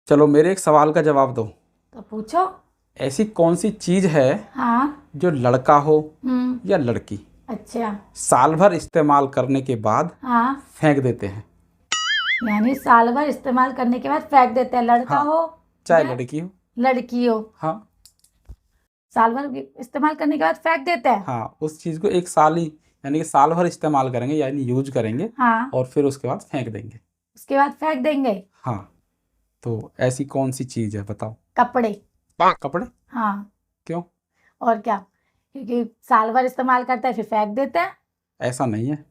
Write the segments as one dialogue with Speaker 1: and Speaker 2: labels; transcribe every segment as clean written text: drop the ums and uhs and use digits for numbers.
Speaker 1: चलो मेरे एक सवाल का जवाब दो।
Speaker 2: तो पूछो।
Speaker 1: ऐसी कौन सी चीज है
Speaker 2: हाँ।
Speaker 1: जो लड़का हो
Speaker 2: हम्म।
Speaker 1: या लड़की
Speaker 2: अच्छा।
Speaker 1: साल भर इस्तेमाल करने के बाद
Speaker 2: हाँ,
Speaker 1: फेंक देते हैं?
Speaker 2: यानी साल भर इस्तेमाल करने के बाद फेंक देते हैं, लड़का
Speaker 1: हाँ,
Speaker 2: हो
Speaker 1: चाहे
Speaker 2: या
Speaker 1: लड़की हो।
Speaker 2: लड़की हो,
Speaker 1: हाँ।
Speaker 2: साल भर इस्तेमाल करने के बाद फेंक देते हैं।
Speaker 1: हाँ, उस चीज को एक साल ही यानी कि साल भर इस्तेमाल करेंगे यानी यूज करेंगे
Speaker 2: हाँ,
Speaker 1: और फिर उसके बाद फेंक देंगे।
Speaker 2: उसके बाद फेंक देंगे।
Speaker 1: हाँ, तो ऐसी कौन सी चीज है बताओ?
Speaker 2: कपड़े।
Speaker 1: कपड़े?
Speaker 2: हाँ।
Speaker 1: क्यों?
Speaker 2: और क्या, क्योंकि साल भर इस्तेमाल करते हैं फिर फेंक देते हैं।
Speaker 1: ऐसा नहीं है।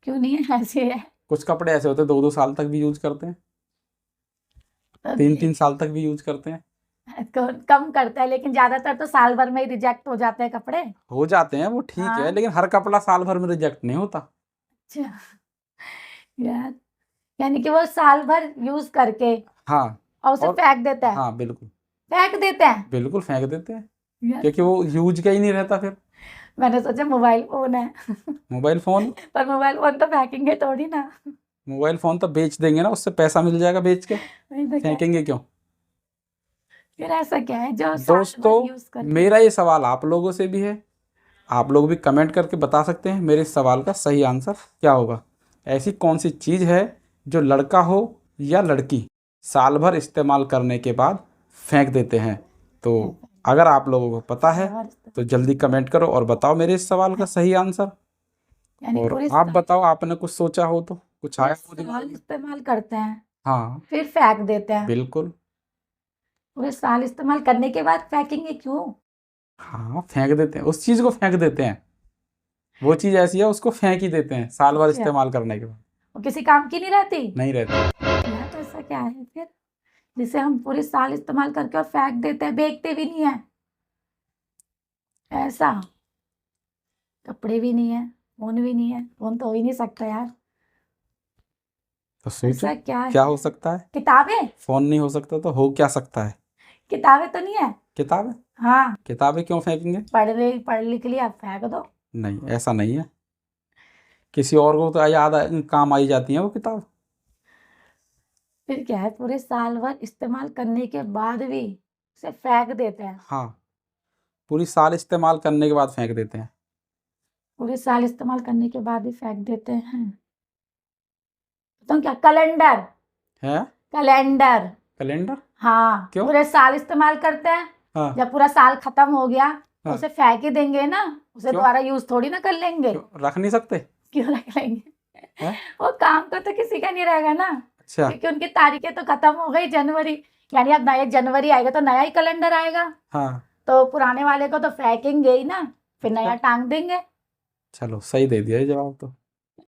Speaker 2: क्यों नहीं है, ऐसे है।
Speaker 1: कुछ कपड़े ऐसे होते हैं 2-2 साल तक भी यूज करते हैं,
Speaker 2: तो
Speaker 1: 3-3 साल तक भी यूज करते हैं।
Speaker 2: कम करता है, लेकिन ज्यादातर तो साल भर में ही रिजेक्ट हो जाते हैं कपड़े।
Speaker 1: हो जाते हैं वो ठीक है,
Speaker 2: हाँ।
Speaker 1: लेकिन हर कपड़ा साल भर में रिजेक्ट नहीं होता।
Speaker 2: अच्छा यार, यानी कि वो साल भर यूज करके
Speaker 1: हाँ।
Speaker 2: और उसे
Speaker 1: और
Speaker 2: फेंक देता है।
Speaker 1: हाँ बिल्कुल।
Speaker 2: फेंक देते हैं।
Speaker 1: बिल्कुल फेंक देते हैं,
Speaker 2: यार,
Speaker 1: क्योंकि वो यूज का ही नहीं रहता फिर।
Speaker 2: मैंने सोचा मोबाइल फोन है।
Speaker 1: Mobile phone?
Speaker 2: पर मोबाइल फोन तो फेंकेंगे थोड़ी ना।
Speaker 1: मोबाइल फोन तो बेच देंगे ना, उससे पैसा मिल जाएगा बेच के।
Speaker 2: वही तो क्या,
Speaker 1: फेंकेंगे क्यों?
Speaker 2: फिर ऐसा क्या है जो साल
Speaker 1: दोस्तों,
Speaker 2: भर यूज करके।
Speaker 1: मेरा ये सवाल आप लोगों से भी है। आप लोग भी कमेंट करके बता सकते हैं मेरे इस सवाल का सही आंसर क्या होगा। ऐसी कौन सी चीज़ है जो लड़का हो या लड़की साल भर इस्तेमाल करने के बाद फेंक देते हैं? तो अगर आप लोगों को पता है तो जल्दी कमेंट करो और बताओ मेरे इस सवाल का सही आंसर।
Speaker 2: यानी
Speaker 1: और
Speaker 2: पूरे
Speaker 1: आप बताओ, आपने कुछ सोचा हो तो, कुछ आया हो दिमाग
Speaker 2: साल
Speaker 1: में?
Speaker 2: इस्तेमाल करते हैं
Speaker 1: हाँ
Speaker 2: फिर फेंक देते हैं।
Speaker 1: बिल्कुल।
Speaker 2: पूरे साल इस्तेमाल करने के बाद फेंकेंगे क्यों?
Speaker 1: हाँ, फेंक देते हैं, उस चीज़ को फेंक देते हैं। वो चीज़ ऐसी है उसको फेंक ही देते हैं साल भर
Speaker 2: अच्छा,
Speaker 1: इस्तेमाल करने के बाद।
Speaker 2: वो किसी काम की नहीं रहती?
Speaker 1: नहीं रहती।
Speaker 2: यार, तो ऐसा क्या है फिर जिसे हम पूरे साल इस्तेमाल करके और फेंक देते हैं, बेचते भी नहीं है? ऐसा कपड़े भी नहीं है, फोन भी नहीं है, फोन तो हो ही नहीं सकता यार।
Speaker 1: तो सोचो
Speaker 2: ऐसा क्या
Speaker 1: क्या
Speaker 2: है?
Speaker 1: हो सकता है।
Speaker 2: किताबें।
Speaker 1: फोन नहीं हो सकता तो हो क्या सकता है?
Speaker 2: किताबें तो नहीं है?
Speaker 1: किताबें?
Speaker 2: हाँ,
Speaker 1: किताबें क्यों फेंकेंगे?
Speaker 2: पढ़ लिख लिया फेंक दो।
Speaker 1: नहीं, ऐसा नहीं है। किसी और को तो याद काम आई जाती है वो किताब।
Speaker 2: फिर क्या है, पूरे साल भर इस्तेमाल करने के बाद भी उसे फेंक देते हैं?
Speaker 1: हाँ, पूरी साल इस्तेमाल करने के बाद फेंक देते हैं।
Speaker 2: पूरे साल इस्तेमाल करने के बाद भी फेंक देते हैं। तो क्या, कैलेंडर?
Speaker 1: है?
Speaker 2: कैलेंडर।
Speaker 1: कैलेंडर?
Speaker 2: हाँ,
Speaker 1: क्यों?
Speaker 2: पूरे साल इस्तेमाल करते हैं,
Speaker 1: हाँ।
Speaker 2: जब पूरा साल खत्म हो गया तो
Speaker 1: हाँ।
Speaker 2: उसे फेंक ही देंगे ना, उसे
Speaker 1: क्यों?
Speaker 2: दोबारा यूज थोड़ी ना कर लेंगे।
Speaker 1: क्यों रख नहीं सकते?
Speaker 2: क्यों रख लेंगे?
Speaker 1: है?
Speaker 2: वो काम का तो किसी का नहीं रहेगा ना,
Speaker 1: अच्छा।
Speaker 2: क्योंकि उनकी तारीखें तो खत्म हो गई। जनवरी, यानी अब नया जनवरी आएगा तो नया ही कैलेंडर आएगा,
Speaker 1: हाँ।
Speaker 2: तो पुराने वाले को तो फेंकेंगे ही ना, फिर
Speaker 1: अच्छा,
Speaker 2: नया टांग देंगे।
Speaker 1: चलो सही दे दिया ये जवाब तो।